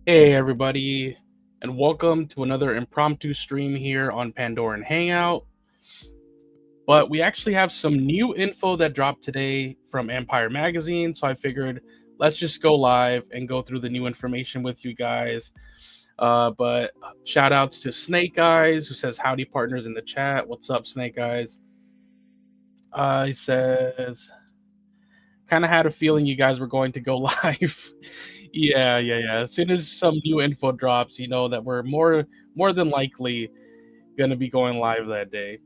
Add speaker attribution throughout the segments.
Speaker 1: Hey everybody, and welcome to another impromptu stream here on Pandoran Hangout. But we actually have some new info that dropped today from Empire Magazine, so I figured let's just go live and go through the new information with you guys. But shout outs to Snake Eyes, who says howdy partners in the chat. What's up, Snake Eyes? He says, kind of had a feeling you guys were going to go live. Yeah. As soon as some new info drops, you know that we're more than likely gonna be going live that day.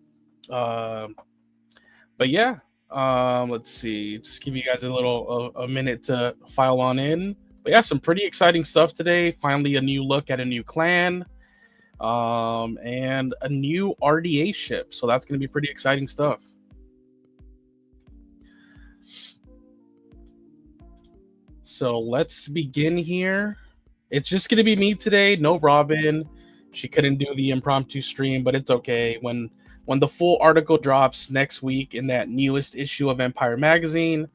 Speaker 1: But yeah, let's see. Just give you guys a minute to file on in. But yeah, some pretty exciting stuff today. Finally, a new look at a new clan, and a new RDA ship. So that's gonna be pretty exciting stuff. So let's begin here. It's just gonna be me today. No Robin. She couldn't do the impromptu stream, but it's okay. When the full article drops next week in that newest issue of Empire Magazine,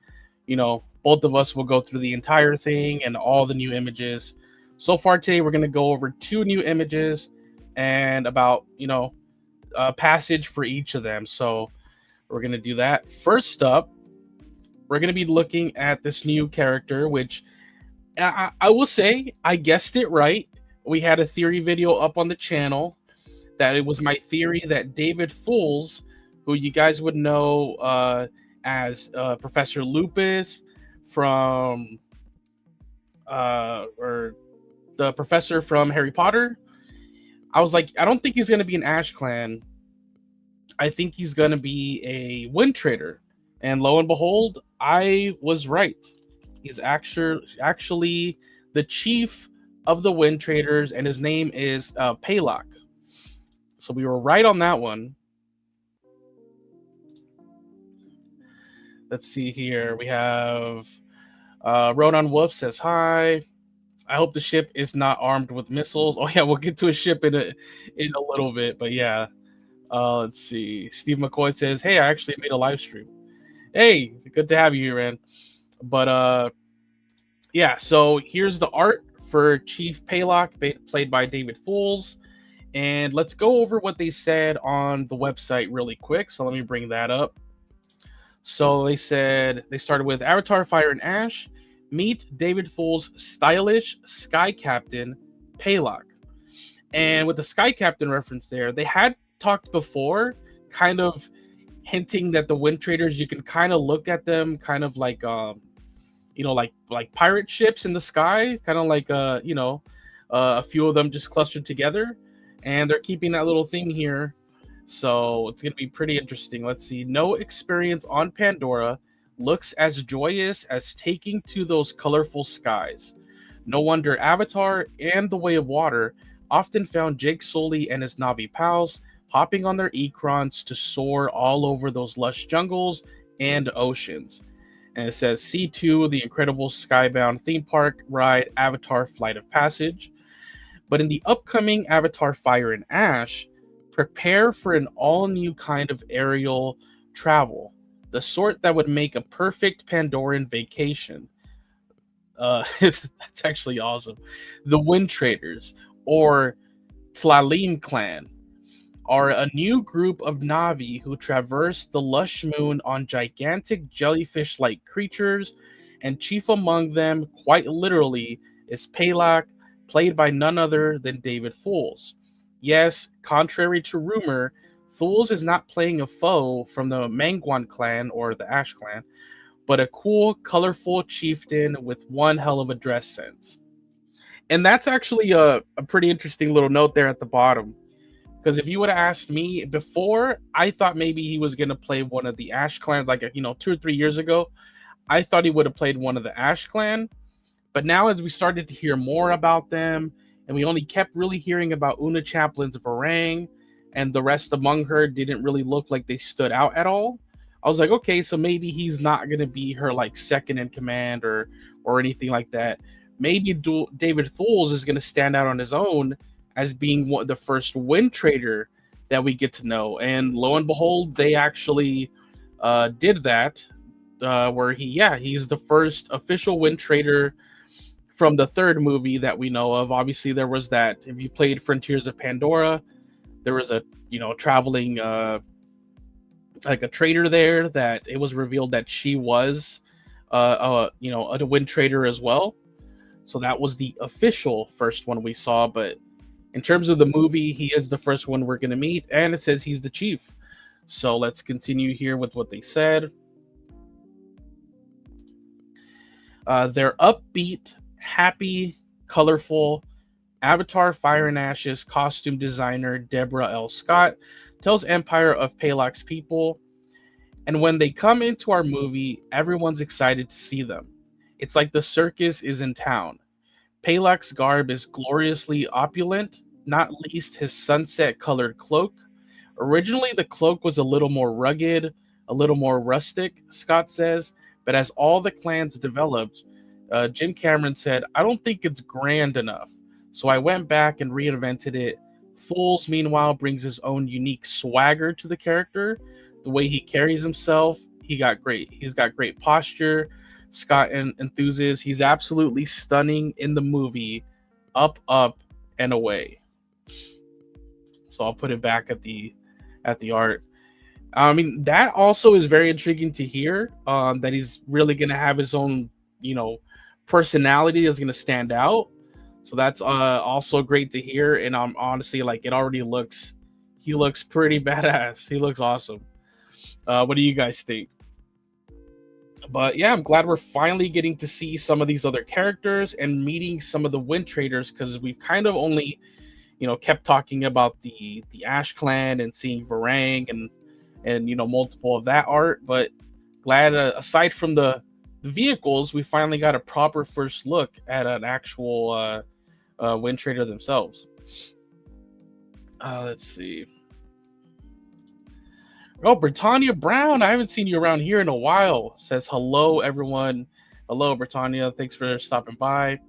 Speaker 1: you know, both of us will go through the entire thing and all the new images. So far today, we're gonna go over 2 new images and about a passage for each of them. So we're gonna do that. First up, we're gonna be looking at this new character, which I will say I guessed it right. We had a theory video up on the channel that it was my theory that David Fools, who you guys would know as Professor Lupus from or the professor from Harry Potter, I was like, I don't think he's going to be an Ash Clan. I think he's going to be a Wind Trader. And lo and behold, I was right. He's actually the chief of the Wind Traders, and his name is Payakan. So we were right on that one. Let's see here. We have Ronal Wolf says hi. I hope the ship is not armed with missiles. Oh yeah, we'll get to a ship in a little bit, but yeah. Let's see. Steve McCoy says, "Hey, I actually made a live stream." Hey, good to have you here, man. But yeah. So here's the art for Chief Payakan, played by David Fools. And let's go over what they said on the website really quick. So let me bring that up. So they started with Avatar Fire and Ash. Meet David Fools' stylish Sky Captain, Payakan. And with the Sky Captain reference there, they had talked before, kind of hinting that the Wind Traders, you can kind of look at them kind of like like pirate ships in the sky, kind of like a few of them just clustered together, and they're keeping that little thing here. So it's going to be pretty interesting. Let's see. No experience on Pandora looks as joyous as taking to those colorful skies. No wonder Avatar and The Way of Water often found Jake Sully and his Na'vi pals hopping on their Ikrans to soar all over those lush jungles and oceans. And it says C2, the incredible skybound theme park ride Avatar Flight of Passage. But in the upcoming Avatar Fire and Ash, prepare for an all-new kind of aerial travel, the sort that would make a perfect Pandoran vacation. That's actually awesome. The Wind Traders, or Tlalim Clan, are a new group of Na'vi who traverse the lush moon on gigantic jellyfish-like creatures, and chief among them, quite literally, is Payakan, played by none other than David Fools. Yes, contrary to rumor, Fools is not playing a foe from the Mangwan clan or the Ash clan, but a cool, colorful chieftain with one hell of a dress sense. And that's actually a pretty interesting little note there at the bottom. Because if you would have asked me before, I thought maybe he was going to play one of the Ash clans, like 2 or 3 years ago. I thought he would have played one of the Ash clan. But now, as we started to hear more about them, and we only kept really hearing about Una Chaplin's Varang, and the rest among her didn't really look like they stood out at all. I was like, okay, so maybe he's not going to be her like second in command or anything like that. Maybe David Fools is going to stand out on his own as being the first Wind Trader that we get to know. And lo and behold, they actually did that, where he's the first official Wind Trader from the third movie that we know of. Obviously, there was that. If you played Frontiers of Pandora, there was a traveling like a trader there that it was revealed that she was a wind trader as well. So that was the official first one we saw. But in terms of the movie, he is the first one we're going to meet, and it says he's the chief. So let's continue here with what they said. They're upbeat, happy, colorful. Avatar Fire and Ashes costume designer Deborah L. Scott tells Empire of Palak's people, and when they come into our movie, everyone's excited to see them. It's like the circus is in town. Palak's garb is gloriously opulent, not least his sunset-colored cloak. Originally, the cloak was a little more rugged, a little more rustic, Scott says, but as all the clans developed, Jim Cameron said, I don't think it's grand enough. So I went back and reinvented it. Fools, meanwhile, brings his own unique swagger to the character. The way he carries himself, he's got great posture. Scott enthuses. He's absolutely stunning in the movie, up, and away. So I'll put it back at the art. I mean, that also is very intriguing to hear. That he's really gonna have his own, personality that's gonna stand out. So that's also great to hear. And I'm honestly like, he looks pretty badass. He looks awesome. What do you guys think? But yeah, I'm glad we're finally getting to see some of these other characters and meeting some of the Wind Traders, because we've kind of only, kept talking about the Ash Clan and seeing Varang and multiple of that art. But glad, aside from the vehicles, we finally got a proper first look at an actual Wind Trader themselves. Let's see. Oh, Britannia Brown, I haven't seen you around here in a while. Says hello, everyone. Hello, Britannia. Thanks for stopping by.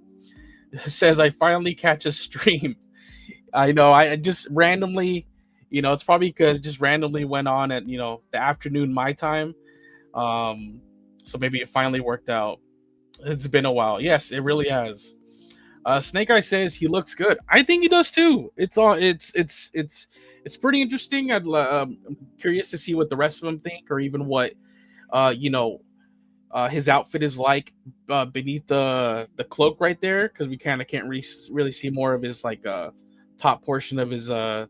Speaker 1: Says I finally catch a stream. I know. I just randomly, it's probably because it just randomly went on at the afternoon my time. So maybe it finally worked out. It's been a while. Yes, it really has. Snake Eye says he looks good. I think he does too. It's pretty interesting. I'm curious to see what the rest of them think, or even what his outfit is like beneath the cloak right there, because we kind of can't really see more of his top portion of his of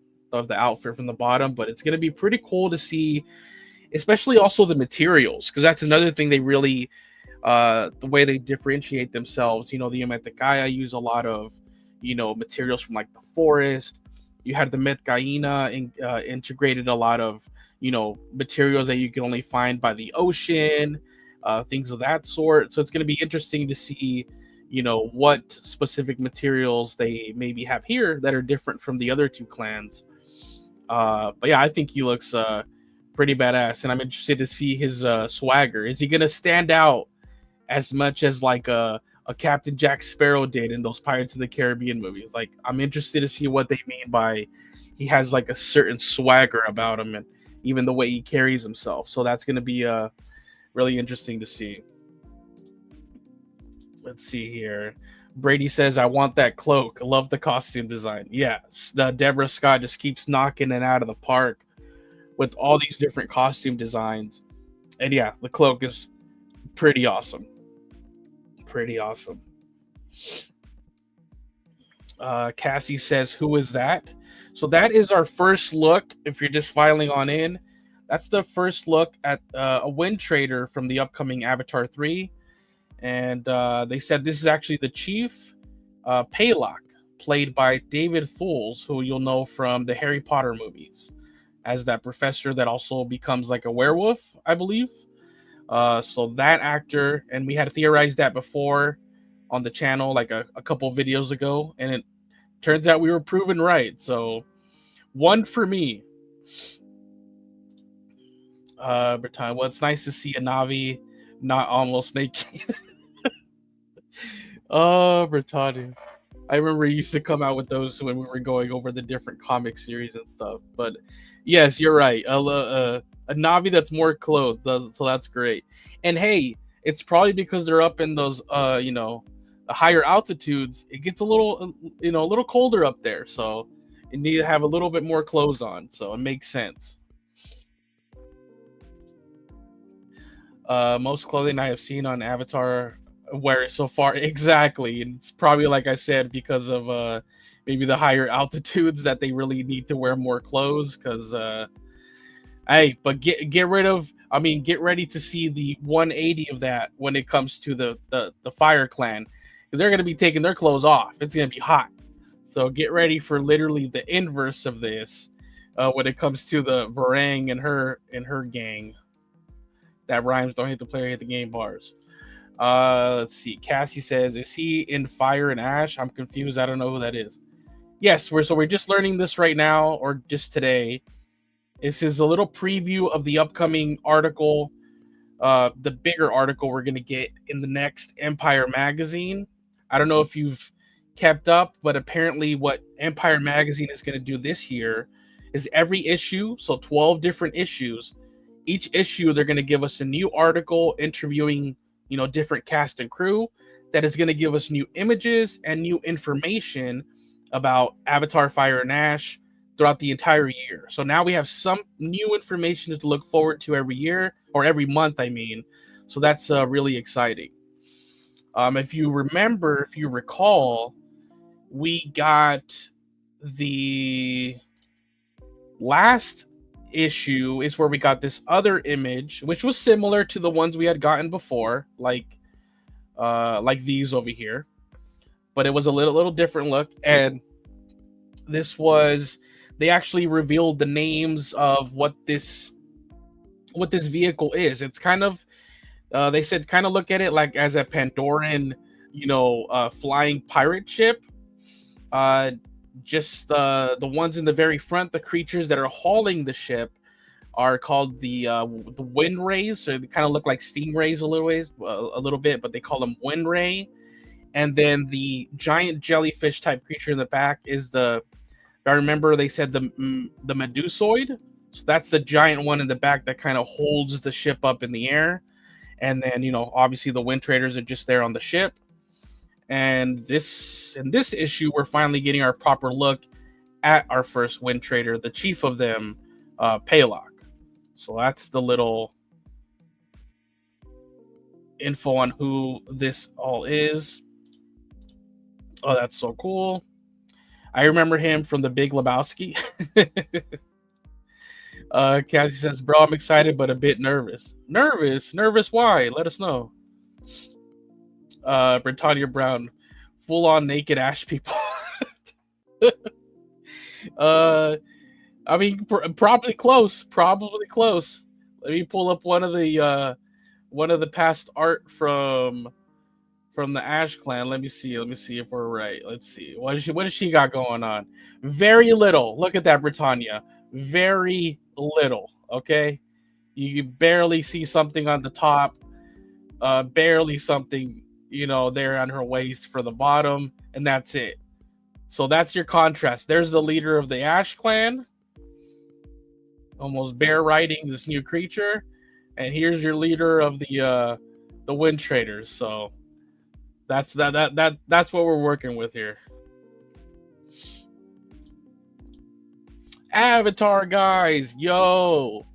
Speaker 1: the outfit from the bottom. But it's gonna be pretty cool to see, especially also the materials, because that's another thing they really. The way they differentiate themselves, the Metkayina use a lot of, materials from like the forest. You had the Metkayina integrated a lot of, materials that you can only find by the ocean, things of that sort. So it's going to be interesting to see, what specific materials they maybe have here that are different from the other two clans. But yeah, I think he looks pretty badass, and I'm interested to see his swagger. Is he going to stand out as much as like a Captain Jack Sparrow did in those Pirates of the Caribbean movies? Like, I'm interested to see what they mean by he has like a certain swagger about him, and even the way he carries himself. So that's going to be really interesting to see. Let's see here. Brady says, I want that cloak. I love the costume design. Yeah, Deborah Scott just keeps knocking it out of the park with all these different costume designs. And yeah, the cloak is pretty awesome. Pretty awesome. Cassie says, who is that? So that is our first look. If you're just filing on in, that's the first look at a Wind Trader from the upcoming Avatar 3. And they said this is actually the chief, Palak, played by David Fools, who you'll know from the Harry Potter movies as that professor that also becomes like a werewolf, I believe. So that actor, and we had theorized that before on the channel, like a couple of videos ago, and it turns out we were proven right. So 1 for me. Britannia, well, it's nice to see a Navi not almost naked. Oh, Britannia. I remember you used to come out with those when we were going over the different comic series and stuff. But yes, you're right. A Navi that's more clothed, so that's great. And hey, it's probably because they're up in those the higher altitudes, it gets a little, a little colder up there. So you need to have a little bit more clothes on. So it makes sense. Most clothing I have seen on Avatar wear it so far. Exactly. And it's probably, like I said, because of maybe the higher altitudes that they really need to wear more clothes. Because hey, but get rid of. I mean, get ready to see the 180 of that when it comes to the Fire Clan. They're going to be taking their clothes off. It's going to be hot. So get ready for literally the inverse of this when it comes to the Varang and her gang. That rhymes. Don't hit the player, hit the game bars. Let's see. Cassie says, "Is he in Fire and Ash?" I'm confused. I don't know who that is. Yes, we're just learning this right now, or just today. This is a little preview of the upcoming article, the bigger article we're gonna get in the next Empire magazine. I don't know if you've kept up, but apparently, what Empire magazine is gonna do this year is every issue, so 12 different issues. Each issue, they're gonna give us a new article interviewing, different cast and crew. That is gonna give us new images and new information about Avatar: Fire and Ash throughout the entire year. So now we have some new information to look forward to every year, or every month, I mean. So that's really exciting. If you recall, we got the last issue is where we got this other image, which was similar to the ones we had gotten before, like these over here, but it was a little different look. And this was, they actually revealed the names of what this vehicle is. It's kind of, they said, kind of look at it like as a Pandoran, flying pirate ship. Just the ones in the very front, the creatures that are hauling the ship, are called the wind rays. So they kind of look like stingrays a little bit, but they call them wind ray. And then the giant jellyfish type creature in the back is if I remember, they said the Medusoid. So that's the giant one in the back that kind of holds the ship up in the air. And then, obviously the Wind Traders are just there on the ship. And in this issue, we're finally getting our proper look at our first Wind Trader, the chief of them, Payakan. So that's the little info on who this all is. Oh, that's so cool. I remember him from The Big Lebowski. Cassie says, "Bro, I'm excited, but a bit nervous." Nervous? Why? Let us know. Britannia Brown, full on naked Ash people. I mean, probably close. Let me pull up one of the past art from the Ash Clan. Let me see if we're right. Let's see. What does she got going on? Very little. Look at that, Britannia. Very little. Okay, you barely see something on the top. Barely something, there on her waist for the bottom, and that's it. So that's your contrast. There's the leader of the Ash Clan, almost bare riding this new creature, and here's your leader of the Wind Traders. So that's what we're working with here. Avatar guys, yo.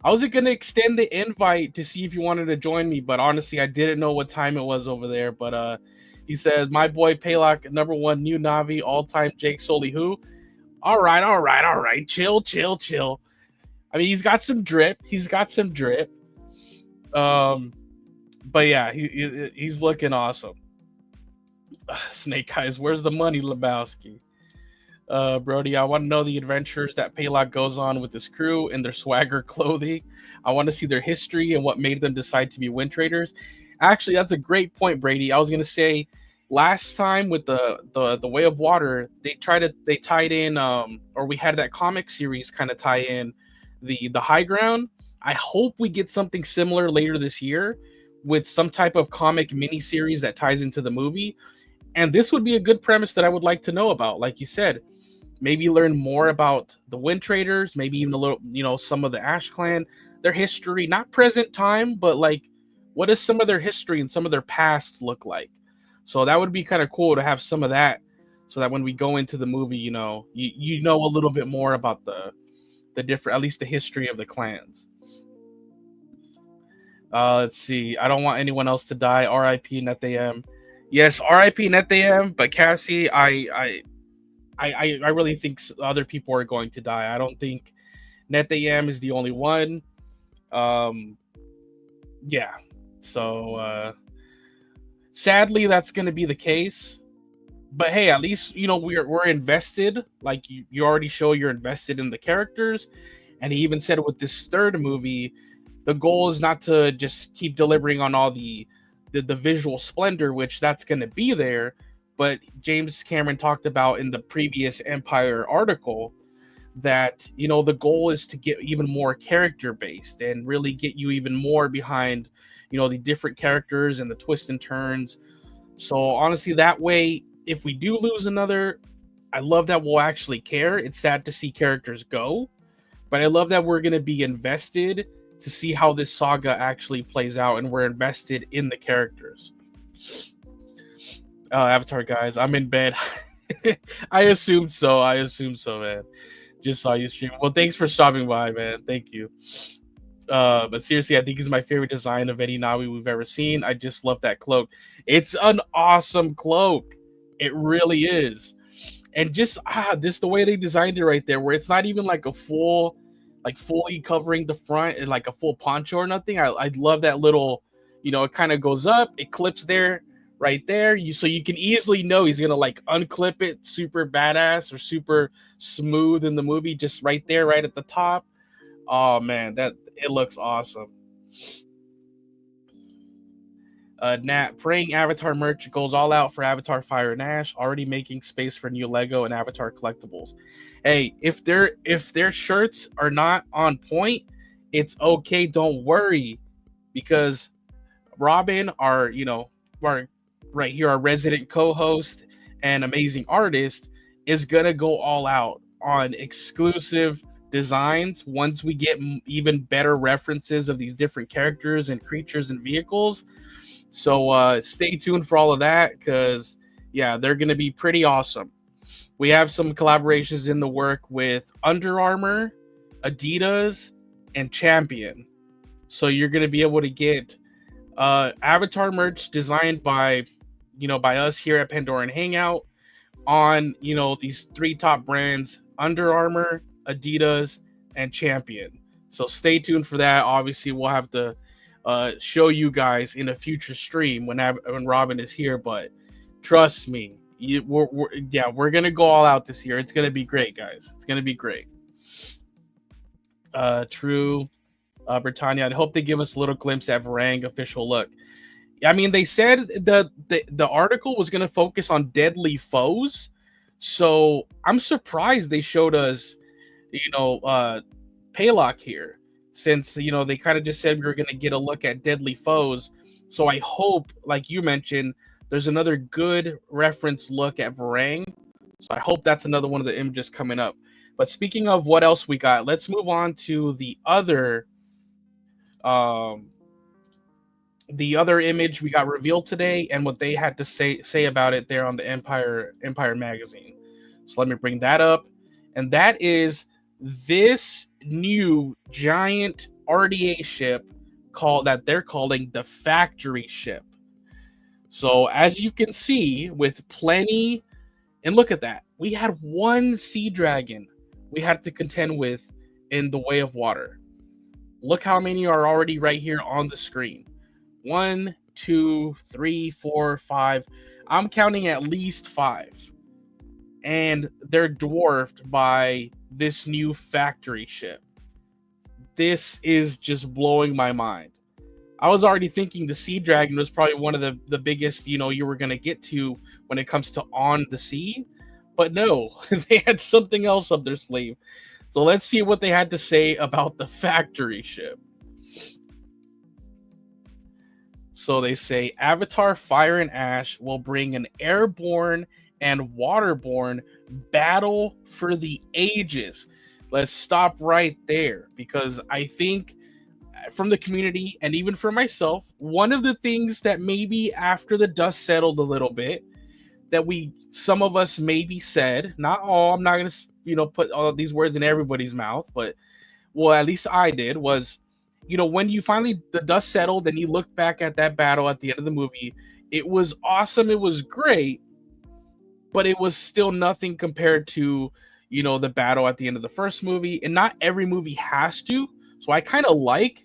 Speaker 1: I was going to extend the invite to see if you wanted to join me, but honestly, I didn't know what time it was over there. But he says, "My boy Payakan, number one new Navi, all-time Jake Sully who." All right. Chill. I mean, he's got some drip. But yeah, he's looking awesome. Snake Eyes, where's the money, Lebowski? Brody, I want to know the adventures that Payakan goes on with his crew and their swagger clothing. I want to see their history and what made them decide to be Wind Traders. Actually, that's a great point, Brady. I was gonna say, last time with the Way of Water, they tied in, or we had that comic series kind of tie in the High Ground. I hope we get something similar later this year with some type of comic miniseries that ties into the movie. And this would be a good premise that I would like to know about. Like you said, maybe learn more about the Wind Traders, maybe even a little, some of the Ash Clan, their history, not present time, but like, what does some of their history and some of their past look like? So that would be kind of cool to have some of that, so that when we go into the movie, you know a little bit more about the different, at least the history of the clans. Let's see. I don't want anyone else to die. R.I.P. NetAM. Yes, R.I.P. NetAM. But Cassie, I really think other people are going to die. I don't think NetAM is the only one. Yeah. So sadly, that's going to be the case. But hey, at least we're invested. Like you already show you're invested in the characters, and he even said with this third movie, the goal is not to just keep delivering on all the visual splendor, which that's going to be there. But James Cameron talked about in the previous Empire article that the goal is to get even more character based and really get you even more behind the different characters and the twists and turns. So honestly, that way, if we do lose another, I love that we'll actually care. It's sad to see characters go, but I love that we're going to be invested to see how this saga actually plays out, and we're invested in the characters. Avatar guys, I'm in bed. I assumed so, man. Just saw you stream. Well, thanks for stopping by, man. Thank you. But seriously, I think it's my favorite design of any Navi we've ever seen. I just love that cloak. It's an awesome cloak. It really is. And just the way they designed it right there, where it's not even like a fully covering the front and like a full poncho or nothing. I love that little, it kind of goes up, it clips there, right there. So you can easily know he's gonna like unclip it, super badass or super smooth in the movie, just right there, right at the top. Oh man, that it looks awesome. Nat, praying Avatar merch goes all out for Avatar Fire and Ash, already making space for new Lego and Avatar collectibles. Hey, if their shirts are not on point, it's okay. Don't worry, because Robin, our right here, our resident co-host and amazing artist, is gonna go all out on exclusive designs once we get even better references of these different characters and creatures and vehicles. So stay tuned for all of that, because yeah, they're going to be pretty awesome. We have some collaborations in the work with Under Armour, Adidas, and Champion. So you're going to be able to get Avatar merch designed by us here at Pandoran Hangout on these three top brands: Under Armour, Adidas, and Champion. So stay tuned for that. Obviously, we'll have to show you guys in a future stream when Robin is here, but trust me, we're gonna go all out this year. It's gonna be great, guys. It's gonna be great. True, Britannia. I hope they give us a little glimpse at Varang official look. I mean, they said the article was gonna focus on deadly foes, so I'm surprised they showed us, Payakan here, since they kind of just said we were going to get a look at deadly foes. So I hope, like you mentioned, there's another good reference look at Varang. So I hope that's another one of the images coming up. But speaking of what else we got, let's move on to the other image we got revealed today and what they had to say about it there on the Empire magazine. So let me bring that up, and that is this new giant RDA ship that they're calling the factory ship. So as you can see, with plenty, and look at that, we had one sea dragon we had to contend with in the Way of Water. Look how many are already right here on the screen. 1, 2, 3, 4, 5. I'm counting at least 5. And they're dwarfed by this new factory ship. This is just blowing my mind. I was already thinking the Sea Dragon was probably one of the biggest, you were going to get to when it comes to on the sea. But no, they had something else up their sleeve. So let's see what they had to say about the factory ship. So they say, Avatar Fire and Ash will bring an airborne and waterborne battle for the ages. Let's stop right there, because I think from the community and even for myself, one of the things that maybe after the dust settled a little bit, that some of us maybe said, not all, I'm not going to, put all of these words in everybody's mouth, but well, at least I did, was, when you finally, the dust settled and you look back at that battle at the end of the movie, it was awesome. It was great, but it was still nothing compared to, the battle at the end of the first movie. And not every movie has to. So I kind of like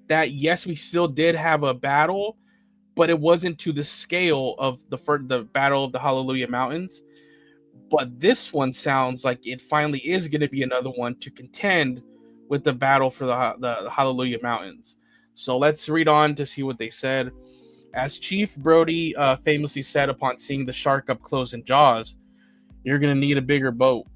Speaker 1: that. Yes, we still did have a battle, but it wasn't to the scale of the Battle of the Hallelujah Mountains. But this one sounds like it finally is going to be another one to contend with the battle for the Hallelujah Mountains. So let's read on to see what they said. As Chief Brody famously said upon seeing the shark up close in Jaws, "You're going to need a bigger boat."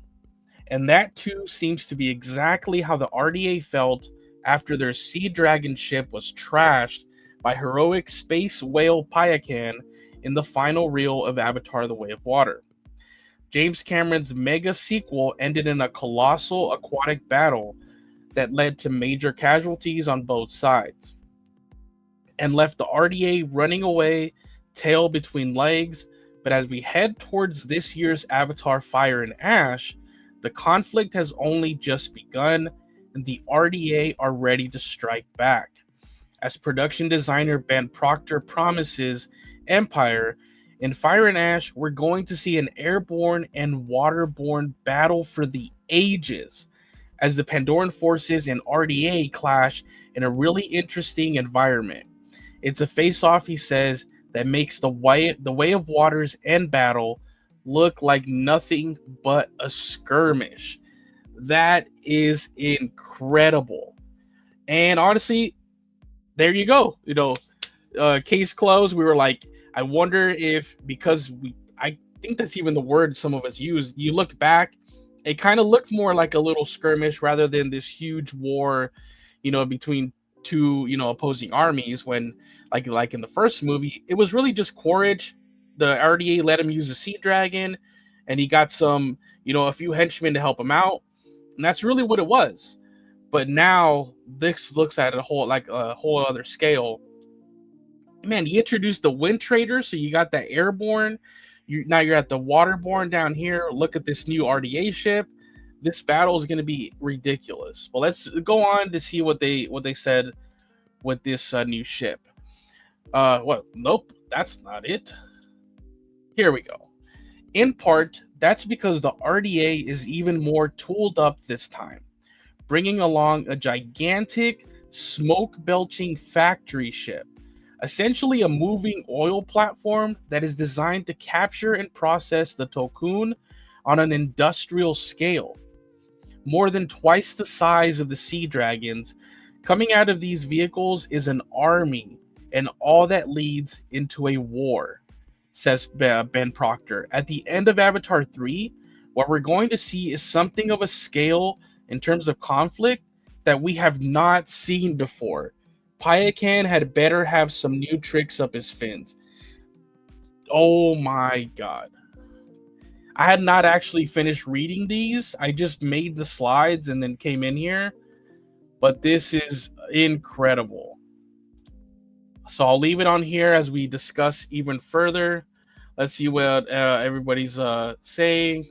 Speaker 1: And that too seems to be exactly how the RDA felt after their Sea Dragon ship was trashed by heroic space whale Payakan in the final reel of Avatar: The Way of Water. James Cameron's mega sequel ended in a colossal aquatic battle that led to major casualties on both sides and left the RDA running away, tail between legs. But as we head towards this year's Avatar: Fire and Ash, the conflict has only just begun, and the RDA are ready to strike back. As production designer Ben Proctor promises Empire, in Fire and Ash, we're going to see an airborne and waterborne battle for the ages, as the Pandoran forces and RDA clash in a really interesting environment. It's a face-off, he says, that makes the way of Water's end battle look like nothing but a skirmish. That is incredible. And honestly, there you go. Case closed. We were like, I wonder if, because I think that's even the word some of us use, you look back, it kind of looked more like a little skirmish rather than this huge war, between two, opposing armies. When like in the first movie, it was really just Quaritch. The RDA let him use a sea dragon, and he got some, a few henchmen to help him out, and that's really what it was. But now this looks at a whole other scale. Man, you introduced the Wind Trader, so you got that airborne. Now you're at the waterborne down here. Look at this new RDA ship. This battle is going to be ridiculous. But let's go on to see what they said with this new ship. Nope, that's not it. Here we go. In part, that's because the RDA is even more tooled up this time, bringing along a gigantic smoke-belching factory ship, essentially a moving oil platform that is designed to capture and process the Tulkun on an industrial scale. More than twice the size of the Sea Dragons, coming out of these vehicles is an army, and all that leads into a war, says Ben Proctor. At the end of Avatar 3, what we're going to see is something of a scale in terms of conflict that we have not seen before. Payakan had better have some new tricks up his fins. Oh my god. I had not actually finished reading these. I just made the slides and then came in here. But this is incredible. So I'll leave it on here as we discuss even further. Let's see what everybody's saying.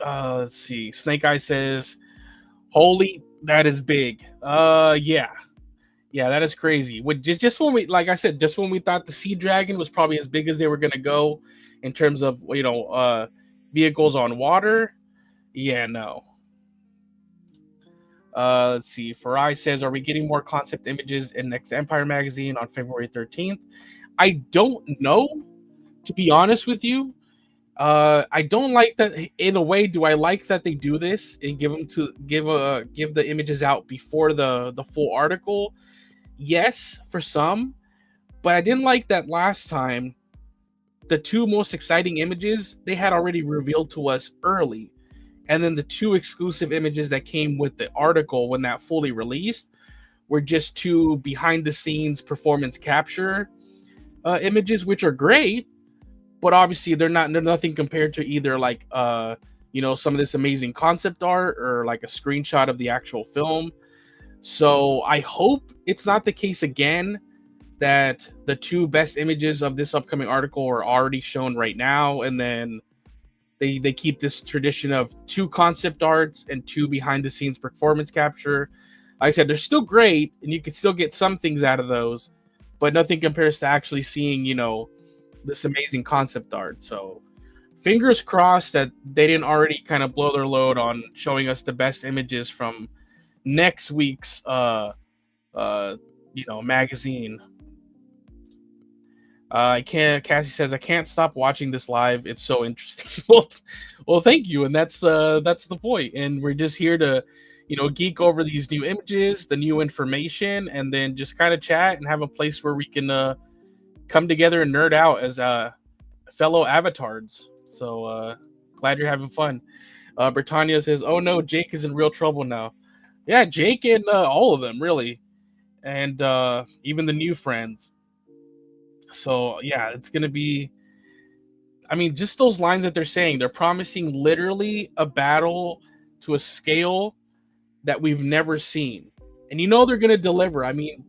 Speaker 1: Let's see. Snake Eye says, "Holy, that is big." Yeah, that is crazy. Just when we, like I said, just when we thought the Sea Dragon was probably as big as they were gonna go in terms of vehicles on water. Yeah, no. Let's see. Farai says, "Are we getting more concept images in next Empire magazine on February 13th?" I don't know, to be honest with you. I don't like that. In a way, do I like that they do this and give the images out before the full article? Yes, for some, but I didn't like that last time. The two most exciting images they had already revealed to us early, and then the two exclusive images that came with the article when that fully released were just two behind the scenes performance capture images, which are great. But obviously, they're nothing compared to either some of this amazing concept art or like a screenshot of the actual film. So I hope it's not the case again that the two best images of this upcoming article are already shown right now, and then they keep this tradition of two concept arts and two behind the scenes performance capture. Like I said, they're still great, and you can still get some things out of those, but nothing compares to actually seeing, this amazing concept art. So fingers crossed that they didn't already kind of blow their load on showing us the best images from next week's magazine. I can't. Cassie says I can't stop watching this live. It's so interesting. Well, thank you, and that's the point. And we're just here to, geek over these new images, the new information, and then just kind of chat and have a place where we can come together and nerd out as fellow avatars. So glad you're having fun. Britannia says, "Oh no, Jake is in real trouble now." Yeah, Jake and all of them really, and even the new friends. So yeah, it's gonna be. I mean, just those lines that they're saying, they're promising literally a battle to a scale that we've never seen, and they're gonna deliver. I mean,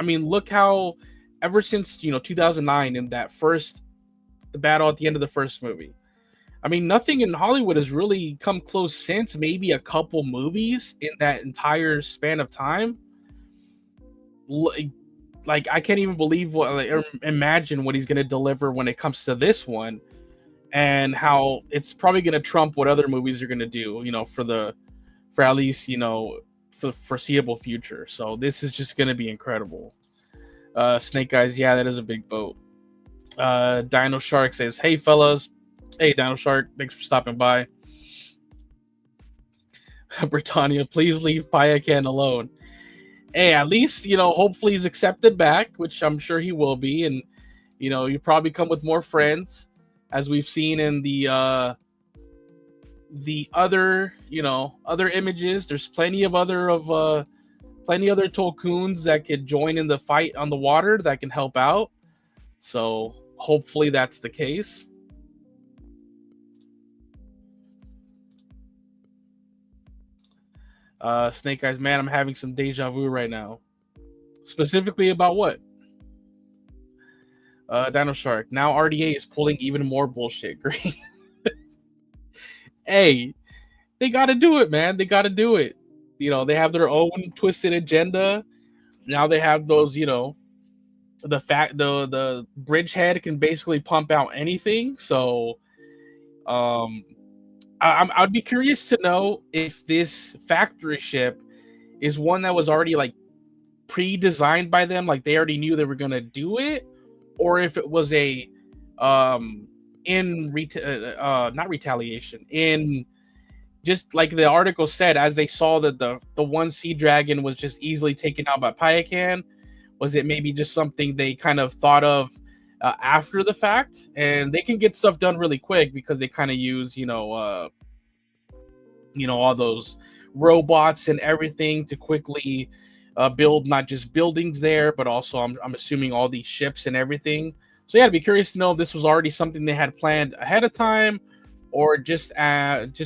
Speaker 1: look how ever since 2009 in that first battle at the end of the first movie. I mean, nothing in Hollywood has really come close since. Maybe a couple movies in that entire span of time. Like I can't even believe or imagine what he's going to deliver when it comes to this one, and how it's probably going to trump what other movies are going to do. For at least for the foreseeable future. So this is just going to be incredible. Snake Eyes, yeah, that is a big boat. Dino Shark says, "Hey fellas, hey Dino Shark, thanks for stopping by." Britannia, please leave Payakan alone. Hey, at least hopefully he's accepted back, which I'm sure he will be, and you probably come with more friends, as we've seen in the other images. There's plenty other Tulkuns that could join in the fight on the water that can help out. So hopefully that's the case. Snake Eyes, man, I'm having some deja vu right now. Specifically about what? Dino Shark. Now RDA is pulling even more bullshit. Great. Hey, they got to do it, man. They got to do it. They have their own twisted agenda. Now they have those, the bridgehead can basically pump out anything. So, I'd be curious to know if this factory ship is one that was already like pre-designed by them, like they already knew they were gonna do it, or if it was a not retaliation, in just like the article said, as they saw that the one sea dragon was just easily taken out by Payakan. Was it maybe just something they kind of thought of after the fact? And they can get stuff done really quick because they kind of use all those robots and everything to quickly build not just buildings there, but also I'm assuming all these ships and everything. So yeah, I'd be curious to know if this was already something they had planned ahead of time, or just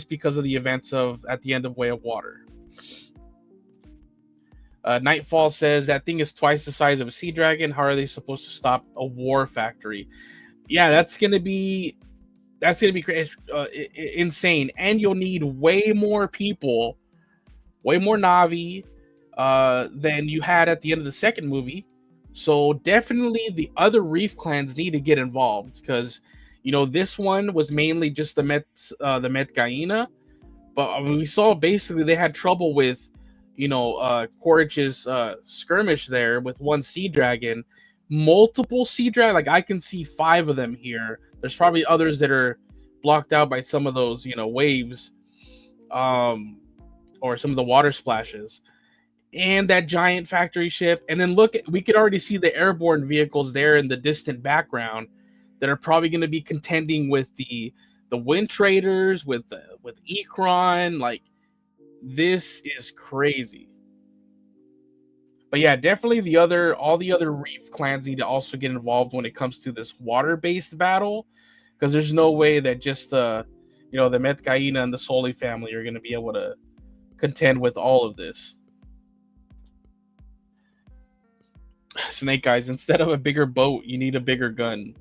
Speaker 1: because of the events of at the end of Way of Water. Nightfall says that thing is twice the size of a sea dragon. How are they supposed to stop a war factory? Yeah, that's gonna be insane, and you'll need way more people, way more Navi than you had at the end of the second movie. So definitely the other Reef clans need to get involved, because this one was mainly just the Metkayina, but we saw basically they had trouble with Quaritch's skirmish there with one sea dragon, multiple sea dragon. Like I can see 5 of them here. There's probably others that are blocked out by some of those waves, or some of the water splashes, and that giant factory ship. And then look, we could already see the airborne vehicles there in the distant background that are probably going to be contending with the Wind Traders, with Ikran. Like, this is crazy. But yeah, definitely all the other Reef clans need to also get involved when it comes to this water-based battle, because there's no way that just the Metkayina and the Sully family are going to be able to contend with all of this. Snake Eyes. Instead of a bigger boat, you need a bigger gun.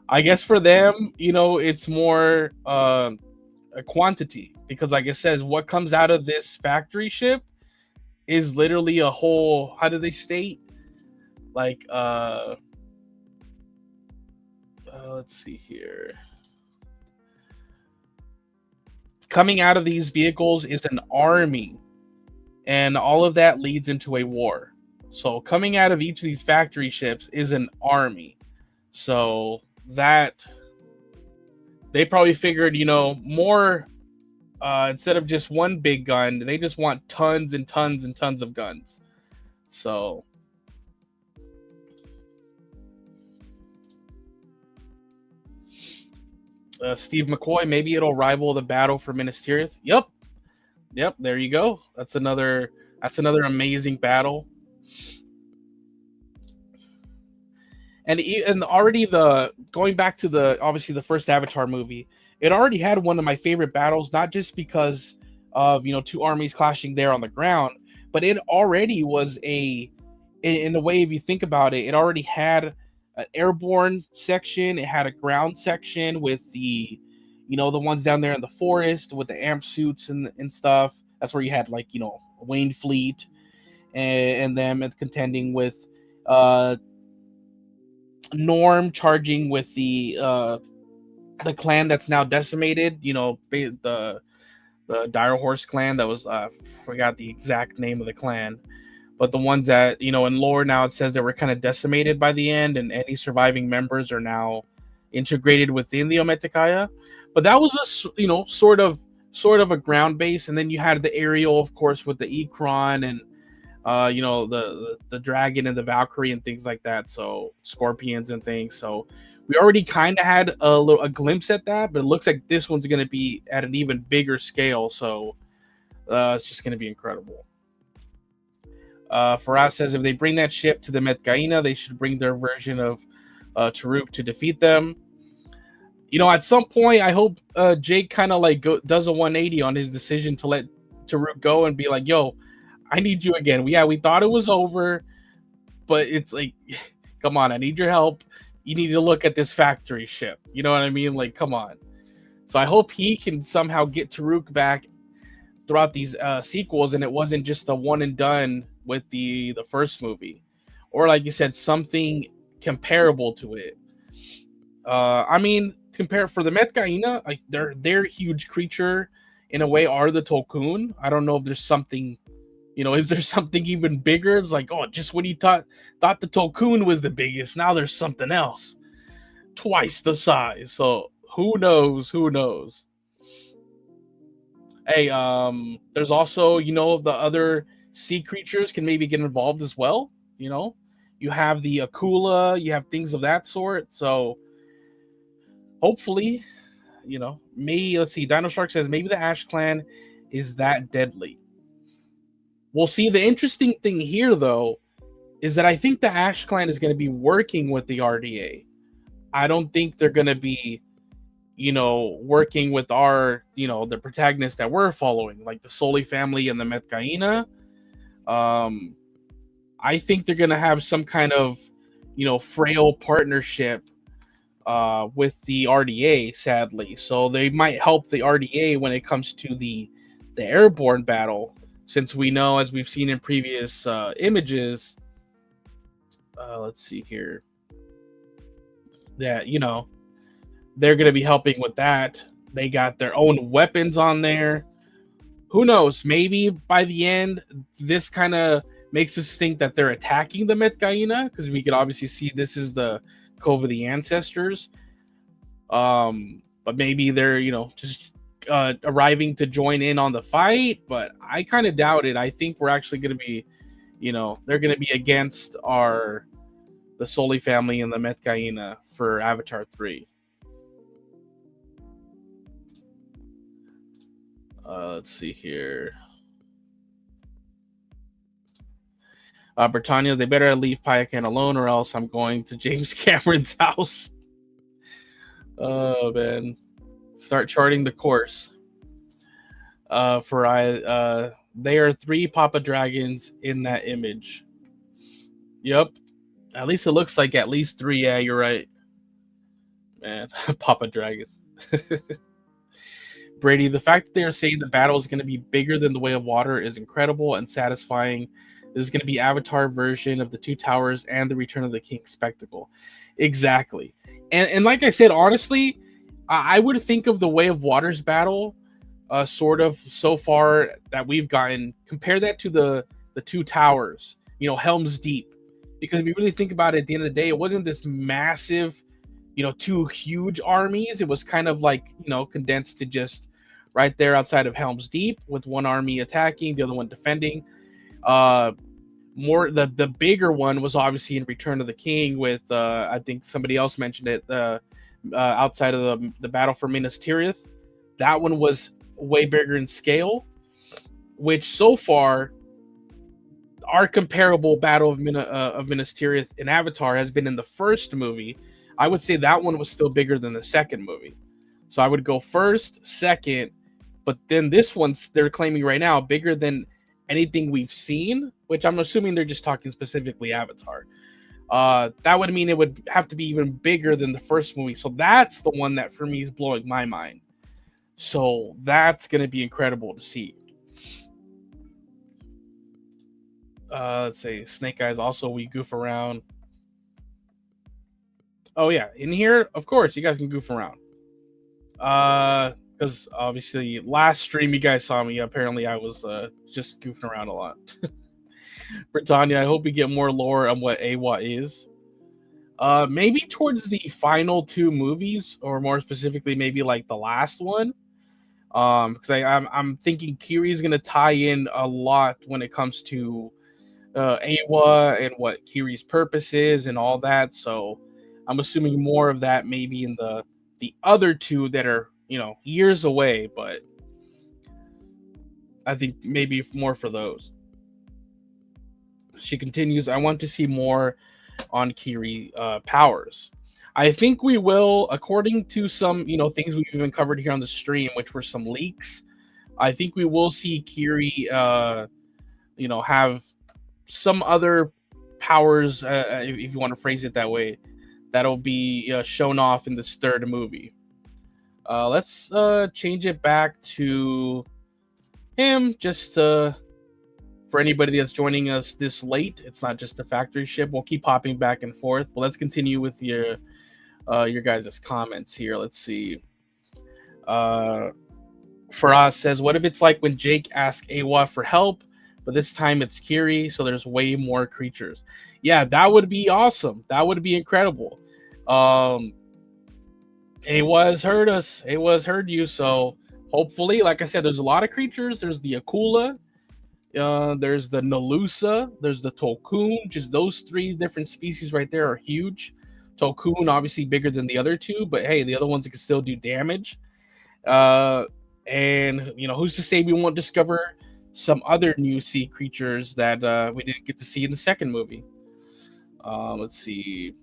Speaker 1: I guess for them, it's more a quantity because, like it says, what comes out of this factory ship is literally a whole. How do they state? Like, let's see here. Coming out of these vehicles is an army, and all of that leads into a war. So, coming out of each of these factory ships is an army. So that they probably figured, more instead of just one big gun, they just want tons and tons and tons of guns. So Steve McCoy, maybe it'll rival the battle for Minas Tirith. Yep. There you go. That's another amazing battle. And already going back to obviously the first Avatar movie, it already had one of my favorite battles, not just because of two armies clashing there on the ground, but it already was in the way if you think about it, it already had an airborne section, it had a ground section with the ones down there in the forest with the amp suits and stuff. That's where you had Wayne Fleet and them contending with Norm charging with the clan that's now decimated. The Dire Horse clan that was forgot the exact name of the clan, but the ones that in lore now it says they were kind of decimated by the end, and any surviving members are now integrated within the Metkayina. But that was a sort of a ground base, and then you had the aerial, of course, with the Ikran and the dragon and the Valkyrie and things like that. So scorpions and things. So we already kind of had a glimpse at that, but it looks like this one's going to be at an even bigger scale. So it's just going to be incredible. Faraz says if they bring that ship to the Metkayina, they should bring their version of Taruk to defeat them. At some point, I hope Jake kind of does a 180 on his decision to let Taruk go and be like, yo, I need you again. We thought it was over, but it's like, come on, I need your help. You need to look at this factory ship. You know what I mean? Like, come on. So I hope he can somehow get Taruk back throughout these sequels, and it wasn't just a one and done with the first movie, or like you said, something comparable to it. I mean, compare for the Metkayina, like their huge creature in a way are the Tulkun. I don't know if there's something. Is there something even bigger? It's like, oh, just when you thought the Tulkun was the biggest, now there's something else, twice the size. So who knows? Who knows? Hey, there's also the other sea creatures can maybe get involved as well. You have the Akula, you have things of that sort. So hopefully, maybe let's see. Dino Shark says maybe the Ash Clan is that deadly. We'll see. The interesting thing here, though, is that I think the Ash Clan is going to be working with the RDA. I don't think they're going to be, working with the protagonists that we're following, like the Sully family and the Metkayina. I think they're going to have some kind of, frail partnership with the RDA, sadly. So they might help the RDA when it comes to the airborne battle. Since we know, as we've seen in previous images, let's see here, that, they're going to be helping with that. They got their own weapons on there. Who knows? Maybe by the end, this kind of makes us think that they're attacking the Metkayina, because we could obviously see this is the Cove of the Ancestors. But maybe they're, just arriving to join in on the fight, but I kind of doubt it. I think we're actually going to be, they're going to be against the Sully family and the Metkayina for Avatar 3. Let's see here. Britannia, they better leave Payakan alone, or else I'm going to James Cameron's house. Oh man. Start charting the course. There are 3 Papa Dragons in that image. Yep. At least it looks like at least 3. Yeah, you're right, man. Papa Dragon. Brady, the fact that they're saying the battle is going to be bigger than the Way of Water is incredible and satisfying. This is going to be Avatar version of the Two Towers and the Return of the King spectacle. Exactly. And like I said, honestly, I would think of the Way of Water's battle sort of so far that we've gotten, compare that to the Two Towers, Helm's Deep. Because if you really think about it, at the end of the day, it wasn't this massive, two huge armies. It was kind of like, condensed to just right there outside of Helm's Deep, with one army attacking, the other one defending. More the bigger one was obviously in Return of the King, with I think somebody else mentioned it, outside of the battle for Minas Tirith. That one was way bigger in scale, which so far our comparable battle of Minas Tirith in Avatar has been in the first movie. I would say that one was still bigger than the second movie. So I would go first, second, but then this one's, they're claiming right now, bigger than anything we've seen, which I'm assuming they're just talking specifically Avatar. That would mean it would have to be even bigger than the first movie. So that's the one that for me is blowing my mind. So that's going to be incredible to see. Let's say Snake Eyes. Also, we goof around. Oh yeah, in here, of course, you guys can goof around. Because obviously last stream you guys saw me. Apparently, I was just goofing around a lot. Britannia, I hope we get more lore on what Awa is. Maybe towards the final 2 movies, or more specifically, maybe like the last one. Because I'm thinking Kiri is gonna tie in a lot when it comes to Awa and what Kiri's purpose is and all that. So I'm assuming more of that maybe in the other 2 that are years away, but I think maybe more for those. She continues, I want to see more on Kiri powers. I think we will, according to some things we've even covered here on the stream, which were some leaks. I think we will see Kiri have some other powers, if you want to phrase it that way, that'll be shown off in this 3rd movie. Let's change it back to him, just for anybody that's joining us this late. It's not just a factory ship. We'll keep popping back and forth, but let's continue with your guys' comments here. Let's see. Faraz says, what if it's like when Jake asked Awa for help, but this time it's Kiri, so there's way more creatures? Yeah, that would be awesome. That would be incredible. Awa has heard us. Awa has heard you, so hopefully, like I said, there's a lot of creatures. There's the Akula, there's the Nalusa, there's the Tulkun. Just those 3 different species right there are huge. Tulkun obviously bigger than the other 2, but hey, the other ones can still do damage. And who's to say we won't discover some other new sea creatures that we didn't get to see in the second movie. Let's see.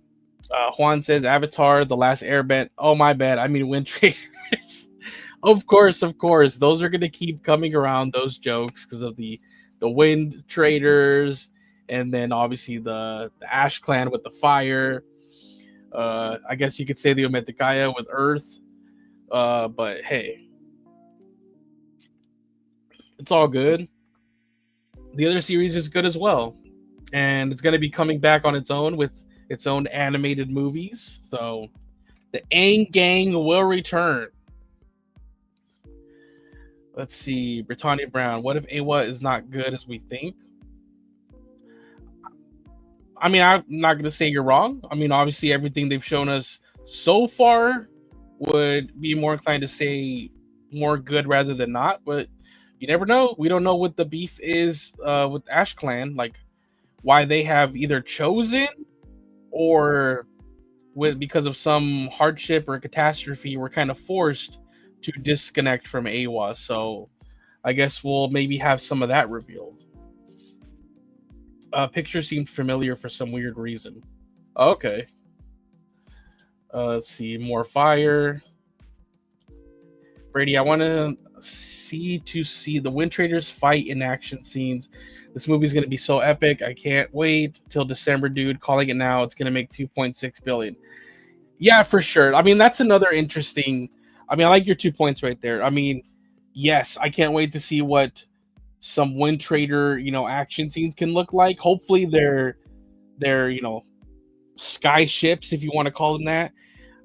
Speaker 1: Juan says Avatar: The Last Airbender. Oh, my bad. I mean Wind Traders. Of course. Those are gonna keep coming around, those jokes, because of the Wind Traders, and then obviously the Ash Clan with the fire. I guess you could say the Metkayina with Earth. But hey, it's all good. The other series is good as well, and it's going to be coming back on its own with its own animated movies. So the Aang Gang will return. Let's see, Britannia Brown. What if Awa is not good as we think? I mean, I'm not going to say you're wrong. I mean, obviously, everything they've shown us so far would be more inclined to say more good rather than not. But you never know. We don't know what the beef is with Ash Clan, like why they have either chosen or because of some hardship or catastrophe, we're kind of forced to disconnect from Awa. So I guess we'll maybe have some of that revealed. Picture seemed familiar for some weird reason. Okay. Let's see, more fire. Brady, I want to see the Wind Traders fight in action scenes. This movie's going to be so epic. I can't wait till December, dude. Calling it now. It's going to make 2.6 billion. Yeah, for sure. I mean, that's another interesting. I mean, I like your 2 points right there. I mean, yes, I can't wait to see what some Wind Trader, action scenes can look like. Hopefully, they're sky ships, if you want to call them that.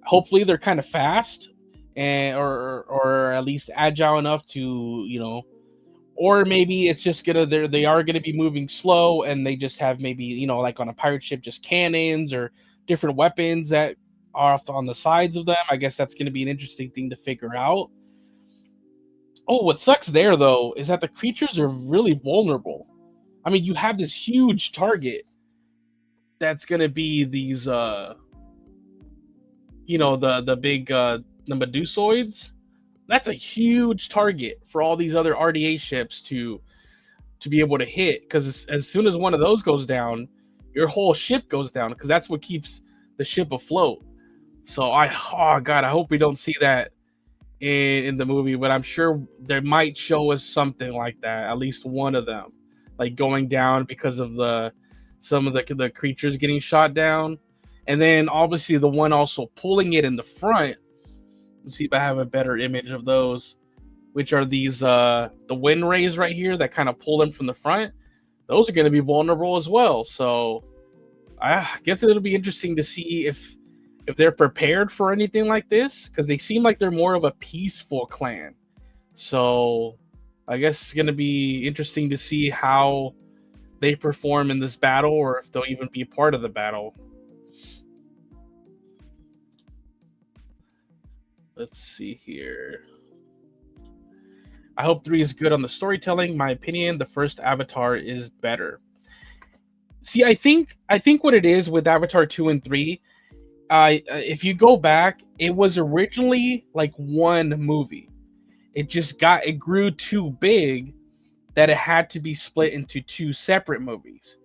Speaker 1: Hopefully, they're kind of fast and or at least agile enough to or maybe it's just they are gonna be moving slow and they just have maybe like on a pirate ship just cannons or different weapons that are on the sides of them. I guess that's gonna be an interesting thing to figure out. Oh, what sucks there though is that the creatures are really vulnerable. I mean, you have this huge target that's gonna be these the big the Medusoids. That's a huge target for all these other RDA ships to be able to hit, because as soon as one of those goes down, your whole ship goes down, because that's what keeps the ship afloat. So oh god, I hope we don't see that in the movie, but I'm sure they might show us something like that, at least one of them, like going down because of some of the creatures getting shot down, and then obviously the one also pulling it in the front. Let's see if I have a better image of those, which are these the wind rays right here that kind of pull them from the front. Those are going to be vulnerable as well. So I guess it'll be interesting to see if they're prepared for anything like this, because they seem like they're more of a peaceful clan. So I guess it's going to be interesting to see how they perform in this battle, or if they'll even be a part of the battle. Let's see here. I hope 3 is good on the storytelling. My opinion, the first Avatar is better. See, I think what it is with Avatar 2 and 3, if you go back, it was originally like one movie. It grew too big that it had to be split into 2 separate movies.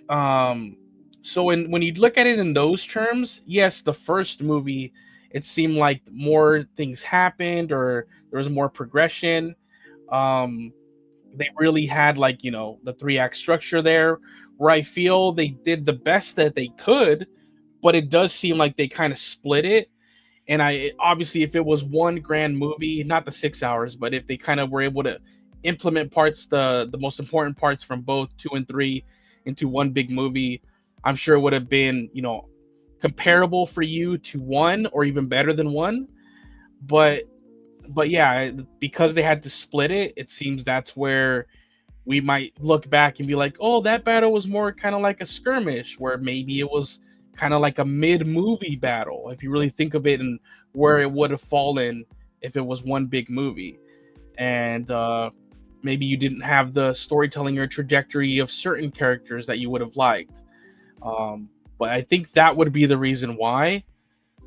Speaker 1: So when you look at it in those terms, yes, the first movie, it seemed like more things happened, or there was more progression. They really had the 3-act structure there, where I feel they did the best that they could, but it does seem like they kind of split it. And obviously, if it was one grand movie, not the 6 hours, but if they kind of were able to implement parts, the most important parts from both 2 and 3 into one big movie, I'm sure it would have been, comparable for you to 1, or even better than 1. But yeah, because they had to split it, it seems that's where we might look back and be like, oh, that battle was more kind of like a skirmish, where maybe it was kind of like a mid-movie battle, if you really think of it, and where it would have fallen if it was one big movie. And maybe you didn't have the storytelling or trajectory of certain characters that you would have liked. But I think that would be the reason why.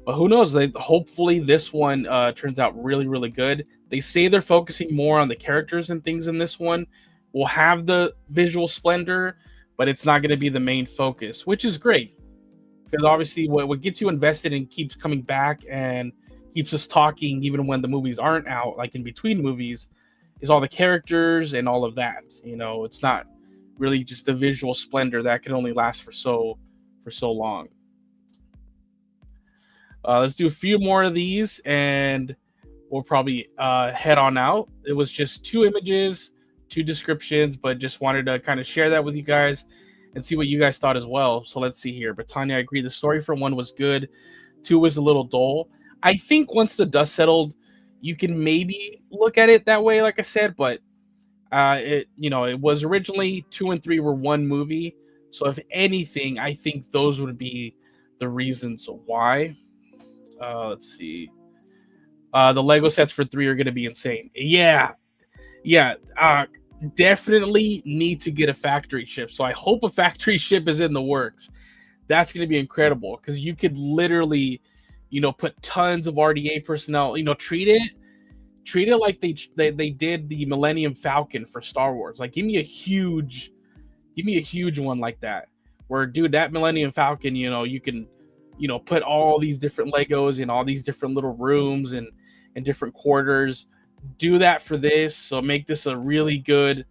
Speaker 1: But who knows? Hopefully this one turns out really, really good. They say they're focusing more on the characters and things in this one. We'll have the visual splendor, but it's not going to be the main focus, which is great. Because obviously what gets you invested and keeps coming back and keeps us talking even when the movies aren't out, like in between movies, is all the characters and all of that. It's not really just the visual splendor that can only last for so long. Let's do a few more of these and we'll probably head on out. It was just 2 images, 2 descriptions, but just wanted to kind of share that with you guys and see what you guys thought as well. So let's see here. Britannia, I agree. The story for 1 was good. 2 was a little dull. I think once the dust settled, you can maybe look at it that way, like I said, but it was originally 2 and 3 were one movie. So if anything, I think those would be the reasons why. Let's see. The Lego sets for 3 are going to be insane. Yeah. Definitely need to get a factory ship. So I hope a factory ship is in the works. That's going to be incredible, because you could literally, put tons of RDA personnel. Treat it like they did the Millennium Falcon for Star Wars. Like, give me a huge one like that, where, dude, that Millennium Falcon, you can put all these different Legos in all these different little rooms and different quarters. do that for this. So make this a really good,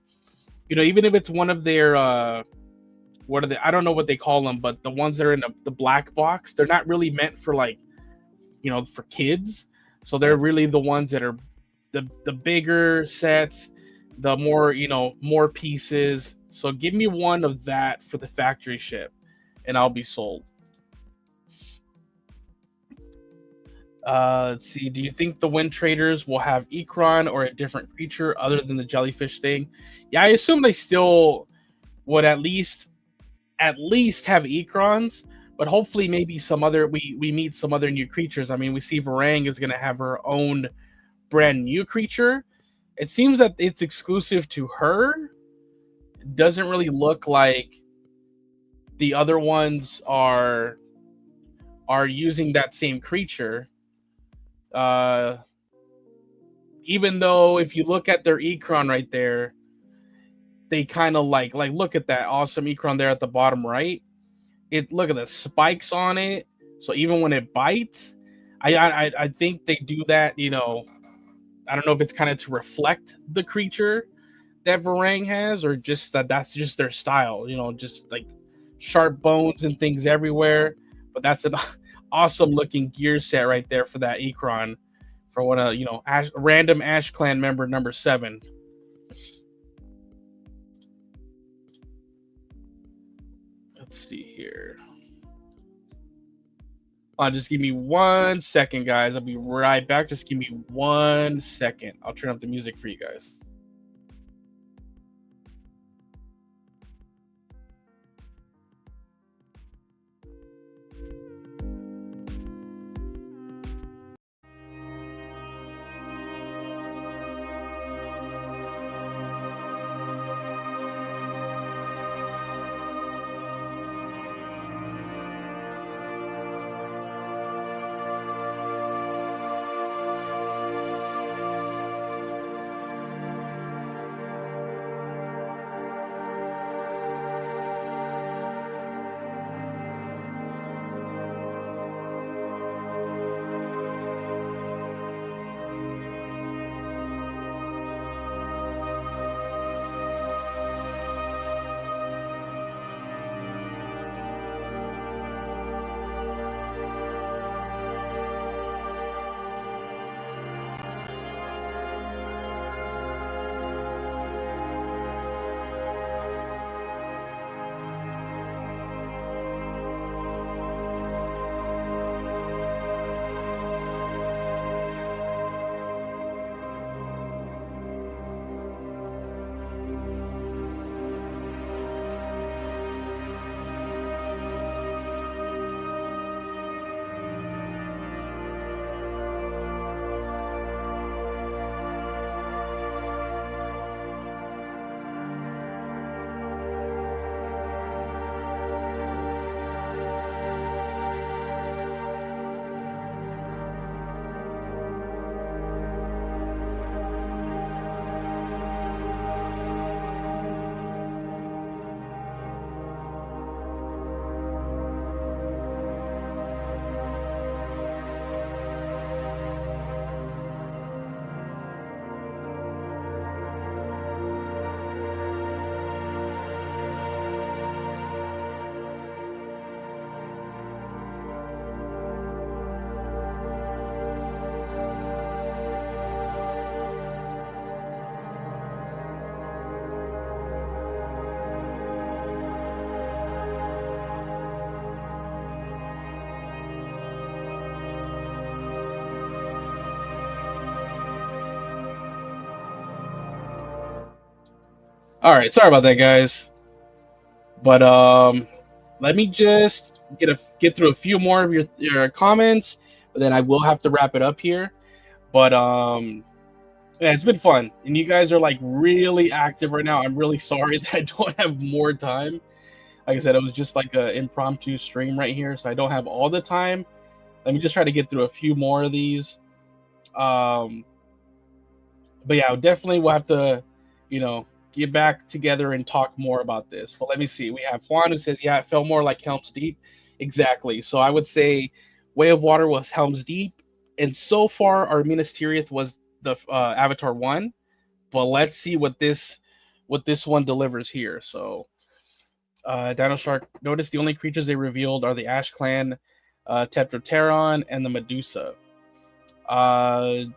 Speaker 1: even if it's one of their what are they? I don't know what they call them, but the ones that are in the black box, they're not really meant for like for kids. So they're really the ones that are the bigger sets, the more more pieces. So give me one of that for the factory ship, and I'll be sold. Let's see. Do you think the Wind Traders will have Ikran or a different creature other than the jellyfish thing? Yeah, I assume they still would at least have Ikrons, but hopefully maybe some other we meet some other new creatures. I mean, we see Varang is going to have her own brand new creature. It seems that it's exclusive to her. It doesn't really look like the other ones are using that same creature. Uh, Even though if you look at their Ikron right there, they kind of like look at that awesome Ikron there at the bottom right. Look at the spikes on it. So even when it bites, I think they do that. I don't know if it's kind of to reflect the creature that Varang has, or just that's just their style. Just like sharp bones and things everywhere. But that's an awesome looking gear set right there for that Ikron, for one of random Ash Clan member number 7. Let's see here. Just give me 1 second, guys. I'll be right back. Just give me 1 second. I'll turn up the music for you guys. All right, sorry about that, guys. But let me just get through a few more of your comments, but then I will have to wrap it up here. But yeah, it's been fun, and you guys are like really active right now. I'm really sorry that I don't have more time. Like I said, it was just like an impromptu stream right here, so I don't have all the time. Let me just try to get through a few more of these. But yeah, definitely we'll have to, get back together and talk more about this. But let me see. We have Juan who says, yeah, it felt more like Helm's Deep. Exactly. So I would say Way of Water was Helm's Deep. And so far, our Minas Tirith was the Avatar 1, but let's see what this one delivers here. So, Dino Shark. Notice the only creatures they revealed are the Ash Clan, Tetrapteron, and the Medusa. Well,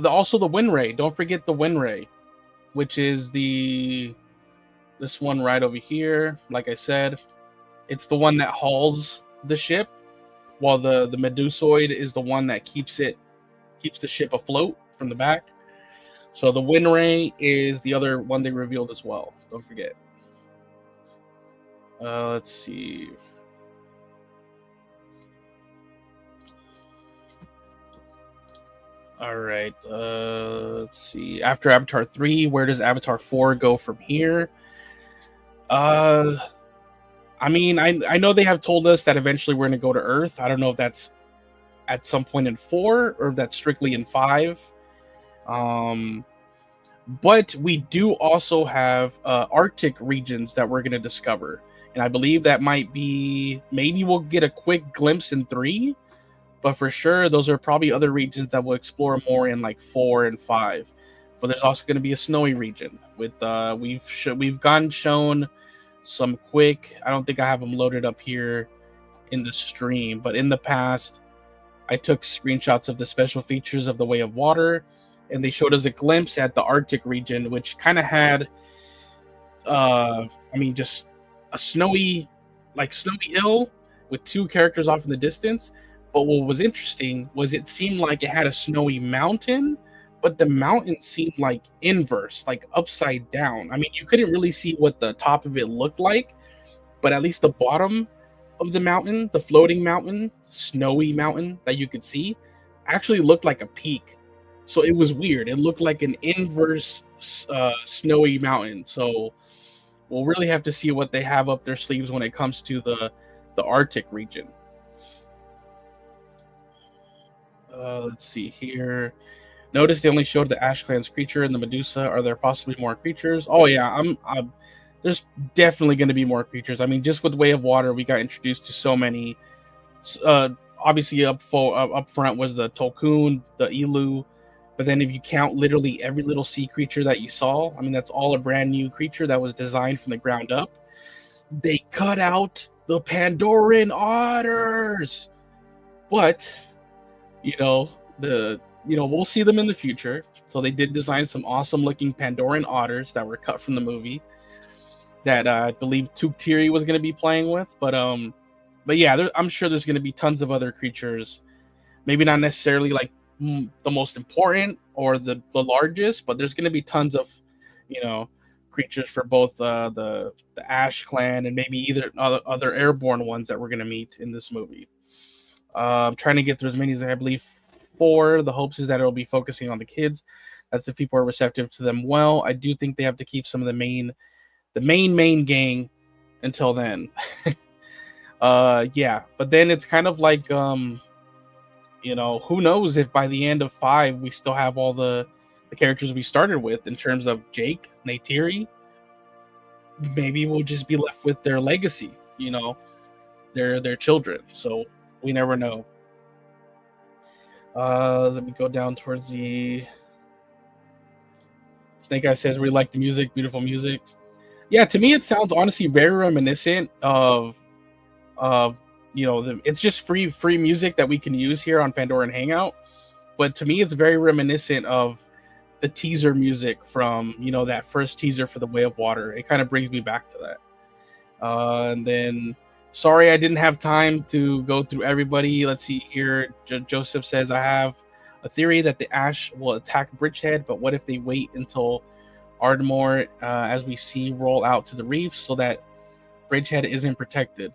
Speaker 1: also the Wind Ray. Don't forget the Wind Ray, which is this one right over here. Like I said, it's the one that hauls the ship, while the Medusoid is the one that keeps the ship afloat from the back. So the Wind Ray is the other one they revealed as well. Don't forget. Let's see. All right. Let's see. After Avatar 3, where does Avatar 4 go from here? I mean, I know they have told us that eventually we're going to go to Earth. I don't know if that's at some point in 4 or if that's strictly in 5. But we do also have Arctic regions that we're going to discover. And I believe that might be, maybe we'll get a quick glimpse in 3. But for sure, those are probably other regions that we'll explore more in like 4 and 5. But there's also going to be a snowy region with we've gotten shown some quick. I don't think I have them loaded up here in the stream, but in the past, I took screenshots of the special features of the Way of Water, and they showed us a glimpse at the Arctic region, which kind of had, just a snowy hill with 2 characters off in the distance. But what was interesting was it seemed like it had a snowy mountain, but the mountain seemed like inverse, like upside down. I mean, you couldn't really see what the top of it looked like, but at least the bottom of the mountain, the floating mountain, snowy mountain that you could see, actually looked like a peak. So it was weird. It looked like an inverse snowy mountain. So we'll really have to see what they have up their sleeves when it comes to the Arctic region. Let's see here. Notice they only showed the Ash Clan's creature and the Medusa. Are there possibly more creatures? Oh yeah, there's definitely going to be more creatures. I mean, just with Way of Water, we got introduced to so many. Obviously, up front was the Tulkun, the Elu, but then if you count literally every little sea creature that you saw, I mean, that's all a brand new creature that was designed from the ground up. They cut out the Pandoran otters, but we'll see them in the future. So they did design some awesome looking Pandoran otters that were cut from the movie that I believe Neytiri was going to be playing with. But yeah, I'm sure there's going to be tons of other creatures. Maybe not necessarily like the most important or the largest, but there's going to be tons of, creatures for both the Ash Clan and maybe either other airborne ones that we're going to meet in this movie. I'm trying to get through as many as I believe 4. The hopes is that it'll be focusing on the kids. That's if people are receptive to them. Well, I do think they have to keep some of the main gang until then. Yeah, but then it's kind of like, who knows if by the end of 5 we still have all the characters we started with in terms of Jake, Neytiri. Maybe we'll just be left with their legacy, their children. So we never know. Let me go down towards the Snake Eye says we like the music, beautiful music. Yeah, to me it sounds honestly very reminiscent of it's just free music that we can use here on Pandoran Hangout. But to me it's very reminiscent of the teaser music from that first teaser for the Way of Water. It kind of brings me back to that. And then sorry I didn't have time to go through everybody. Let's see here. Joseph says, I have a theory that the Ash will attack Bridgehead, but what if they wait until Ardmore, as we see, roll out to the reef so that Bridgehead isn't protected?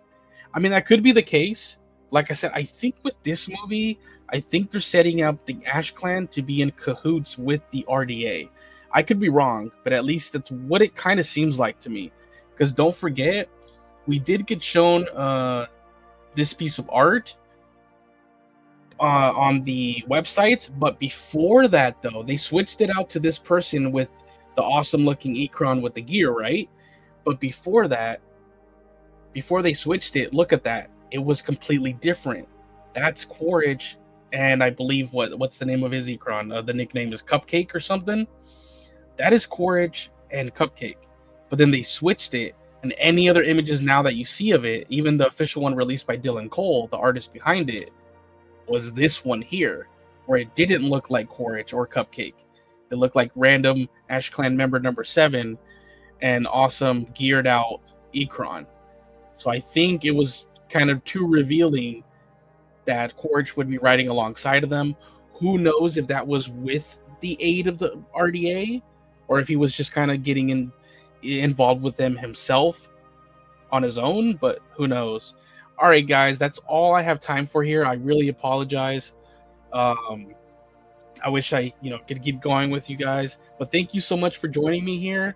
Speaker 1: I mean, that could be the case. Like I said, I think with this movie, I think they're setting up the Ash Clan to be in cahoots with the RDA. I could be wrong, but at least that's what it kind of seems like to me. Because don't forget, we did get shown this piece of art on the website, but before that, though, they switched it out to this person with the awesome-looking Ikran with the gear, right? But before that, before they switched it, look at that. It was completely different. That's Quaritch, and I believe what's the name of his Ikran? The nickname is Cupcake or something. That is Quaritch and Cupcake. But then they switched it, and any other images now that you see of it, even the official one released by Dylan Cole, the artist behind it, was this one here, where it didn't look like Quaritch or Cupcake. It looked like random Ash Clan member number 7 and awesome geared out Ikran. So I think it was kind of too revealing that Quaritch would be riding alongside of them. Who knows if that was with the aid of the RDA, or if he was just kind of getting involved with them himself on his own, but who knows. All right, guys, that's all I have time for here. I really apologize. I wish I could keep going with you guys, but thank you so much for joining me here.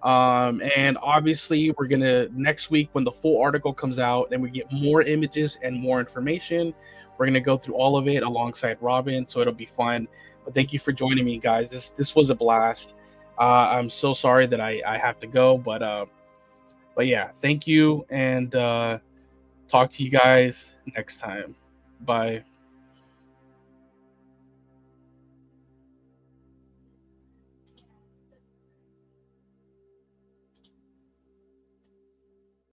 Speaker 1: And obviously we're gonna, next week when the full article comes out and we get more images and more information, we're gonna go through all of it alongside Robin, so it'll be fun. But thank you for joining me, guys. This was a blast. I'm so sorry that I have to go, but yeah, thank you, and talk to you guys next time. Bye.